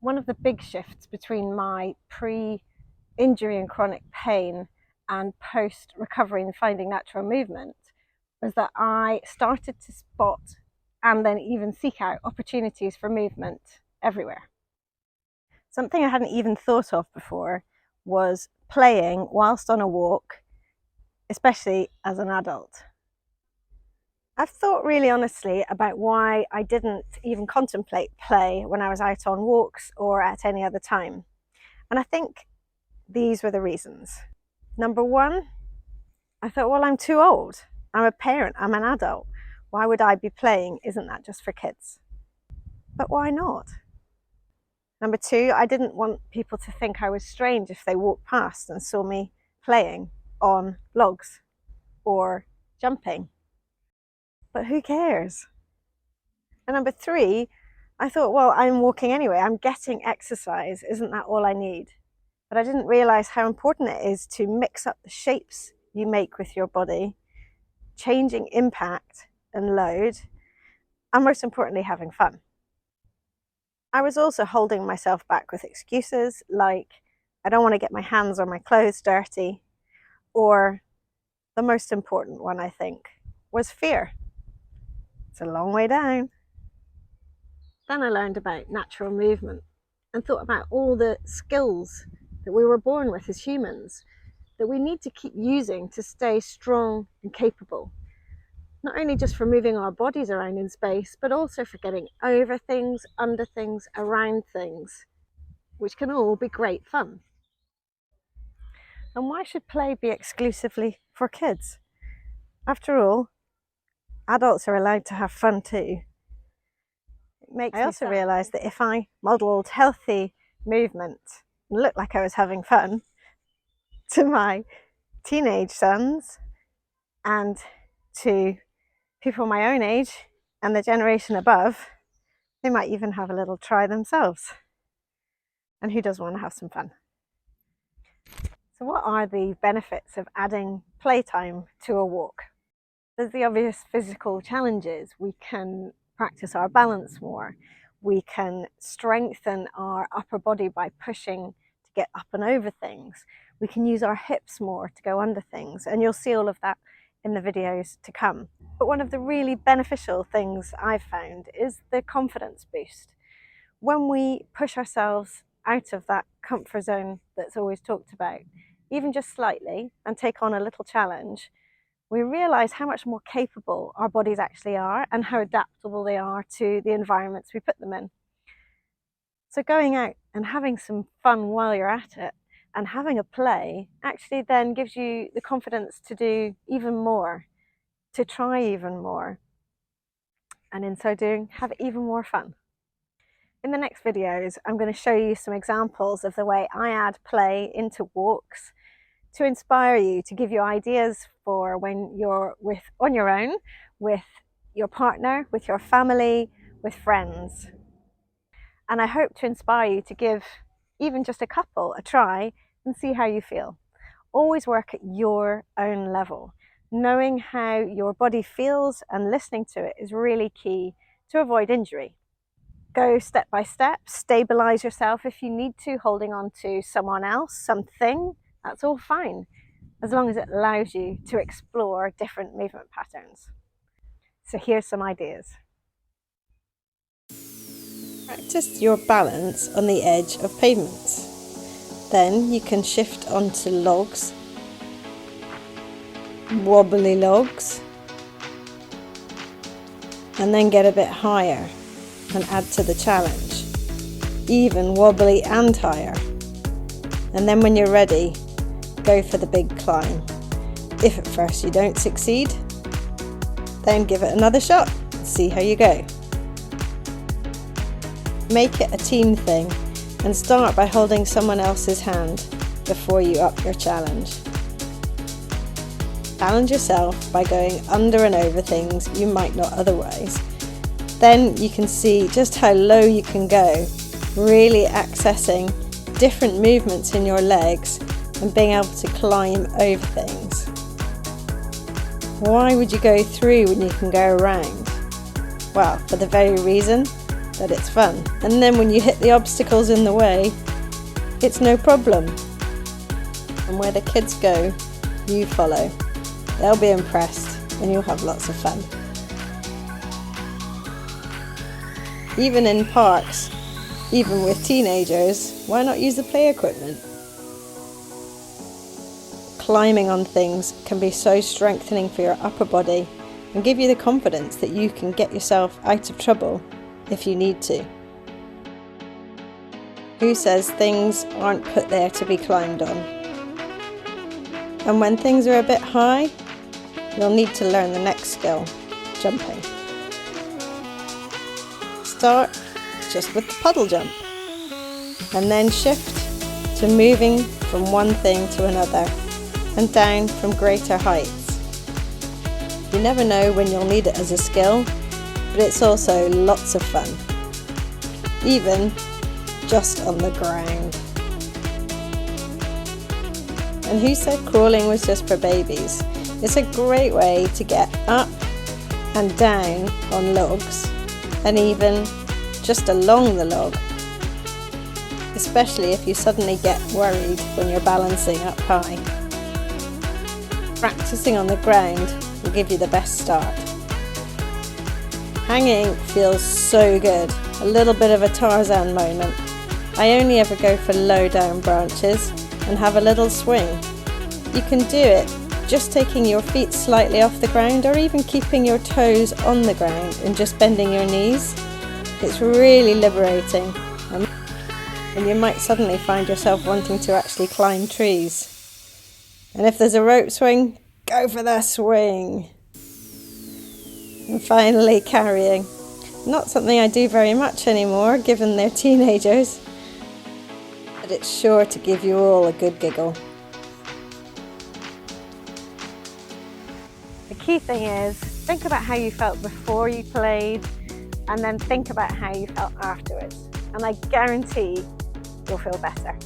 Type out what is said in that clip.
One of the big shifts between my pre-injury and chronic pain and post-recovery and finding natural movement was that I started to spot and then even seek out opportunities for movement everywhere. Something I hadn't even thought of before was playing whilst on a walk, especially as an adult. I've thought really honestly about why I didn't even contemplate play when I was out on walks or at any other time. And I think these were the reasons. Number one, I thought, well, I'm too old. I'm a parent, I'm an adult. Why would I be playing? Isn't that just for kids? But why not? Number two, I didn't want people to think I was strange if they walked past and saw me playing on logs or jumping. But who cares? And number three, I thought, well, I'm walking anyway. I'm getting exercise. Isn't that all I need? But I didn't realize how important it is to mix up the shapes you make with your body, changing impact and load, and most importantly, having fun. I was also holding myself back with excuses like, I don't want to get my hands or my clothes dirty, or the most important one, I think, was fear. It's a long way down. Then I learned about natural movement and thought about all the skills that we were born with as humans that we need to keep using to stay strong and capable. Not only just for moving our bodies around in space, but also for getting over things, under things, around things, which can all be great fun. And why should play be exclusively for kids? After all, adults are allowed to have fun too. I also realised that if I modelled healthy movement and looked like I was having fun to my teenage sons and to people my own age and the generation above, they might even have a little try themselves. And who does want to have some fun? So what are the benefits of adding playtime to a walk? There's the obvious physical challenges. We can practice our balance more. We can strengthen our upper body by pushing to get up and over things. We can use our hips more to go under things. And you'll see all of that in the videos to come. But one of the really beneficial things I've found is the confidence boost. When we push ourselves out of that comfort zone that's always talked about, even just slightly, and take on a little challenge, we realize how much more capable our bodies actually are and how adaptable they are to the environments we put them in. So going out and having some fun while you're at it and having a play actually then gives you the confidence to do even more, to try even more, and in so doing, have even more fun. In the next videos, I'm going to show you some examples of the way I add play into walks to inspire you, to give you ideas for when you're on your own, with your partner, with your family, with friends. And I hope to inspire you to give even just a couple a try and see how you feel. Always work at your own level. Knowing how your body feels and listening to it is really key to avoid injury. Go step by step, stabilize yourself if you need to, holding on to someone else, something. That's all fine, as long as it allows you to explore different movement patterns. So here's some ideas. Practice your balance on the edge of pavements. Then you can shift onto logs, wobbly logs, and then get a bit higher and add to the challenge, even wobbly and higher. And then when you're ready, go for the big climb. If at first you don't succeed, then give it another shot and see how you go. Make it a team thing and start by holding someone else's hand before you up your challenge. Challenge yourself by going under and over things you might not otherwise. Then you can see just how low you can go, really accessing different movements in your legs and being able to climb over things. Why would you go through when you can go around? Well, for the very reason that it's fun. And then when you hit the obstacles in the way, it's no problem. And where the kids go, you follow. They'll be impressed and you'll have lots of fun. Even in parks, even with teenagers, why not use the play equipment? Climbing on things can be so strengthening for your upper body and give you the confidence that you can get yourself out of trouble if you need to. Who says things aren't put there to be climbed on? And when things are a bit high, you'll need to learn the next skill, jumping. Start just with the puddle jump and then shift to moving from one thing to another and down from greater heights. You never know when you'll need it as a skill, but it's also lots of fun, even just on the ground. And who said crawling was just for babies? It's a great way to get up and down on logs and even just along the log, especially if you suddenly get worried when you're balancing up high. Practicing on the ground will give you the best start. Hanging feels so good, a little bit of a Tarzan moment. I only ever go for low down branches and have a little swing. You can do it just taking your feet slightly off the ground or even keeping your toes on the ground and just bending your knees. It's really liberating and you might suddenly find yourself wanting to actually climb trees. And if there's a rope swing, go for the swing. And finally, carrying. Not something I do very much anymore, given they're teenagers, but it's sure to give you all a good giggle. The key thing is, think about how you felt before you played, and then think about how you felt afterwards. And I guarantee you'll feel better.